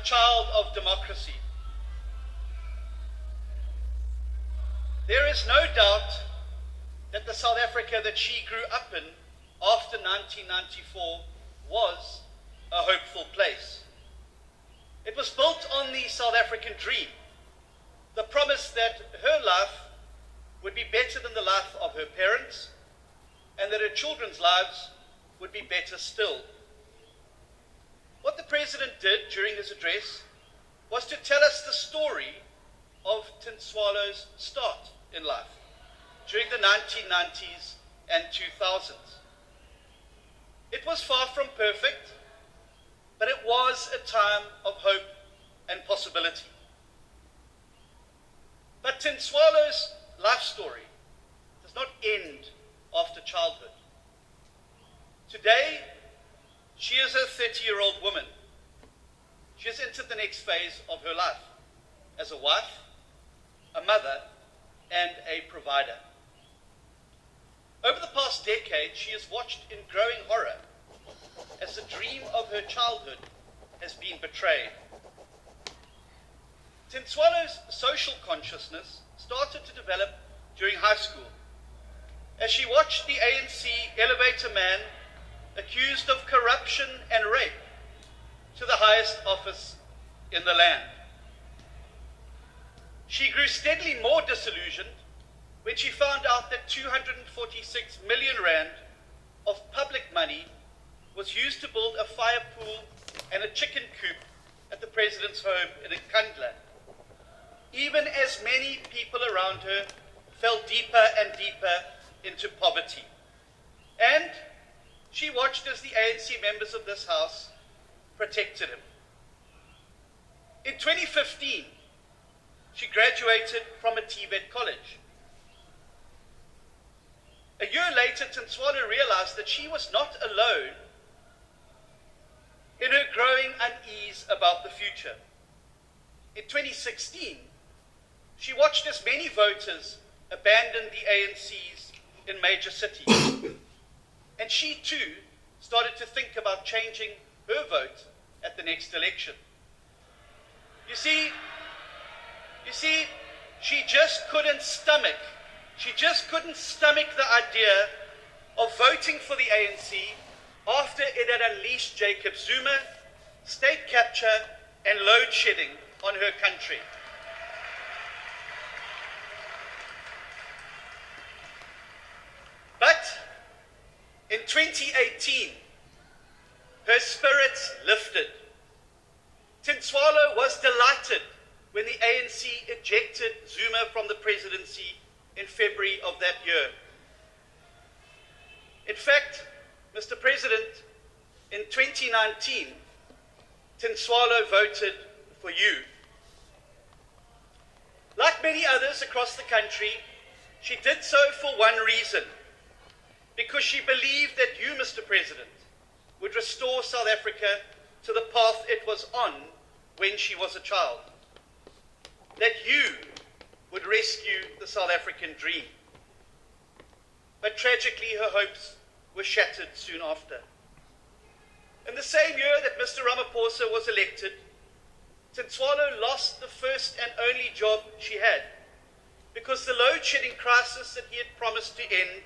child of democracy. There is no doubt that the South Africa that she grew up in after 1994 was a hopeful place. It was built on the South African dream, the promise that her life would be better than the life of her parents, and that her children's lives would be better still. What the President did during his address was to tell us the story of Tintswalo's start in life during the 1990s and 2000s. It was far from perfect, but it was a time of hope and possibility. But Tintswalo's life story does not end after childhood. Today, she is a 30-year-old woman. She has entered the next phase of her life as a wife, a mother, and a provider. Over the past decade, she has watched in growing horror as the dream of her childhood has been betrayed. Tintswalo's social consciousness started to develop during high school as she watched the ANC elevate a man accused of corruption and rape to the highest office in the land. She grew steadily more disillusioned when she found out that 246 million rand of public money was used to build a fire pool and a chicken coop at the President's home in Nkandla, even as many people around her fell deeper and deeper into poverty. And she watched as the ANC members of this House protected him. In 2015, she graduated from a TVET college. A year later, Tintswalo realized that she was not alone in her growing unease about the future. In 2016, she watched as many voters abandoned the ANCs in major cities. And she too started to think about changing her vote at the next election. You see, she just couldn't stomach the idea of voting for the ANC after it had unleashed Jacob Zuma, state capture, and load shedding on her country. But in 2018, her spirits lifted. Tintswalo was delighted when the ANC ejected Zuma from the presidency in February of that year. In fact, Mr. President, in 2019, Tintswalo voted for you. Like many others across the country, she did so for one reason, because she believed that you, Mr. President, would restore South Africa to the path it was on when she was a child. That you would rescue the South African dream. But tragically, her hopes were shattered soon after. In the same year that Mr. Ramaphosa was elected, Tintswalo lost the first and only job she had, because the load-shedding crisis that he had promised to end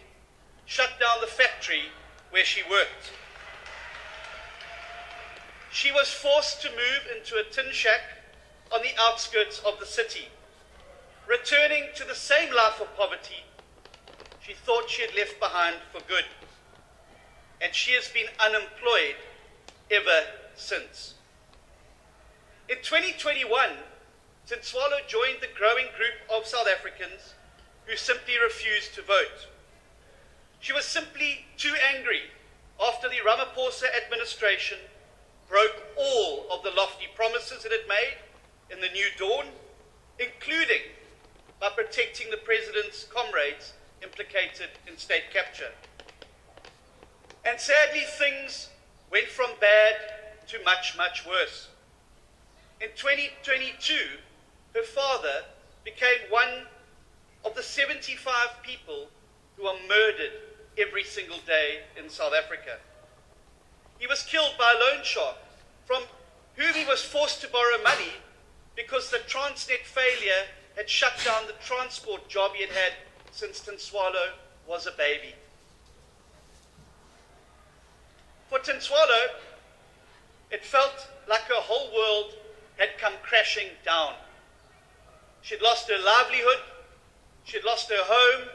shut down the factory where she worked. She was forced to move into a tin shack on the outskirts of the city, returning to the same life of poverty she thought she had left behind for good. And she has been unemployed ever since. In 2021, Tintswalo joined the growing group of South Africans who simply refused to vote. She was simply too angry after the Ramaphosa administration broke all of the lofty promises it had made in the New Dawn, including by protecting the President's comrades implicated in state capture. And sadly, things went from bad to much, much worse. In 2022, her father became one of the 75 people who are murdered every single day in South Africa. He was killed by a loan shark from whom he was forced to borrow money because the Transnet failure had shut down the transport job he had had since Tintswalo was a baby. For Tintswalo, it felt like her whole world had come crashing down. She'd lost her livelihood, she'd lost her home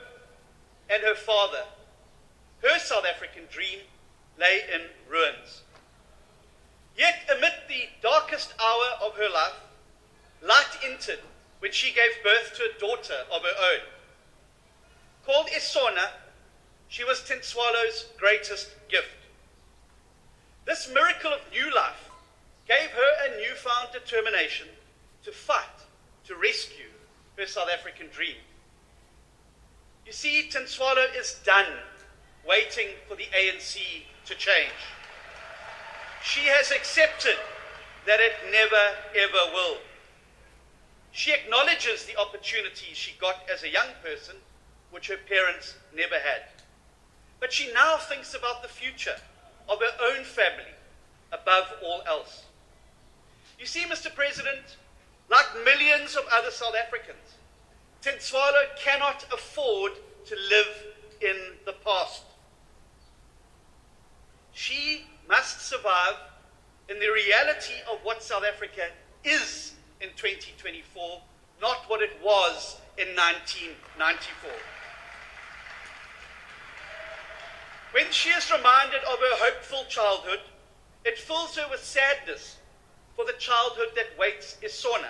and her father. Her South African dream lay in ruins. Yet amid the darkest hour of her life, light entered when she gave birth to a daughter of her own. Called Sona, she was Tintswalo's greatest gift. This miracle of new life gave her a newfound determination to fight, to rescue her South African dream. You see, Tintswalo is done waiting for the ANC to change. She has accepted that it never, ever will. She acknowledges the opportunities she got as a young person, which her parents never had. But she now thinks about the future of her own family above all else. You see, Mr. President, like millions of other South Africans, Tintswalo cannot afford to live in the past. She must survive in the reality of what South Africa is in 2024, not what it was in 1994. When she is reminded of her hopeful childhood, it fills her with sadness for the childhood that waits Sona.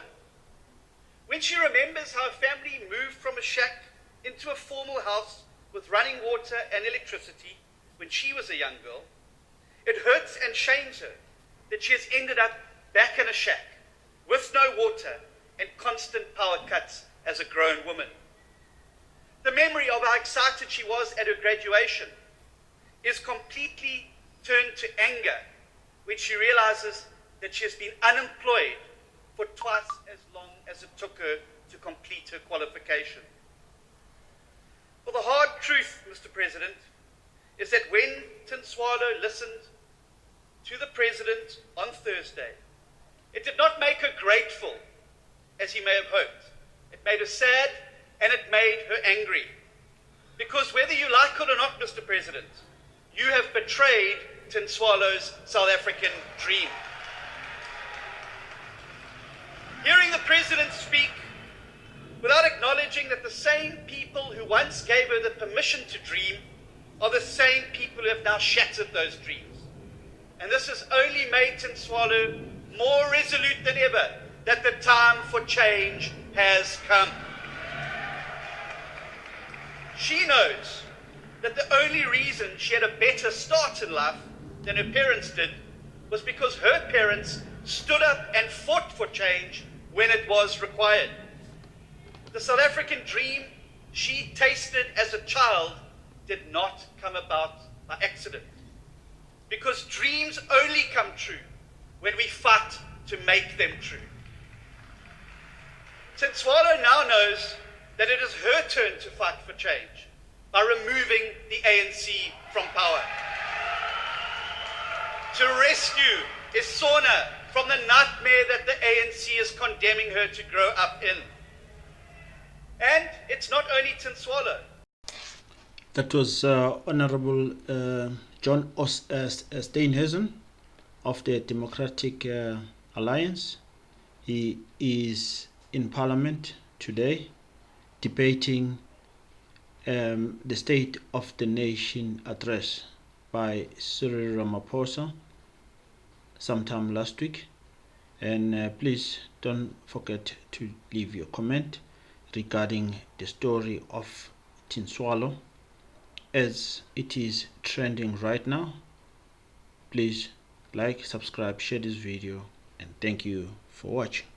When she remembers how her family moved from a shack into a formal house with running water and electricity when she was a young girl, it hurts and shames her that she has ended up back in a shack with no water and constant power cuts as a grown woman. The memory of how excited she was at her graduation is completely turned to anger when she realizes that she has been unemployed for twice as long as it took her to complete her qualification. For the hard truth, Mr. President, is that when Tintswalo listened to the President on Thursday, it did not make her grateful, as he may have hoped. It made her sad and it made her angry. Because whether you like it or not, Mr. President, you have betrayed Tintswalo's South African dream. Hearing the President speak without acknowledging that the same people who once gave her the permission to dream are the same people who have now shattered those dreams. And this has only made Tintswalo more resolute than ever that the time for change has come. She knows that the only reason she had a better start in life than her parents did was because her parents stood up and fought for change when it was required. The South African dream she tasted as a child did not come about by accident. Because dreams only come true when we fight to make them true. Tintswalo now knows that it is her turn to fight for change by removing the ANC from power. To rescue Sona from the nightmare that the ANC is condemning her to grow up in. And it's not only Tintswalo. That was Honorable John Steenhuisen of the Democratic Alliance. He is in Parliament today debating the State of the Nation address by Cyril Ramaphosa sometime last week. And please don't forget to leave your comment regarding the story of Tintswalo as it is trending right now. Please like, subscribe, share this video, and thank you for watching.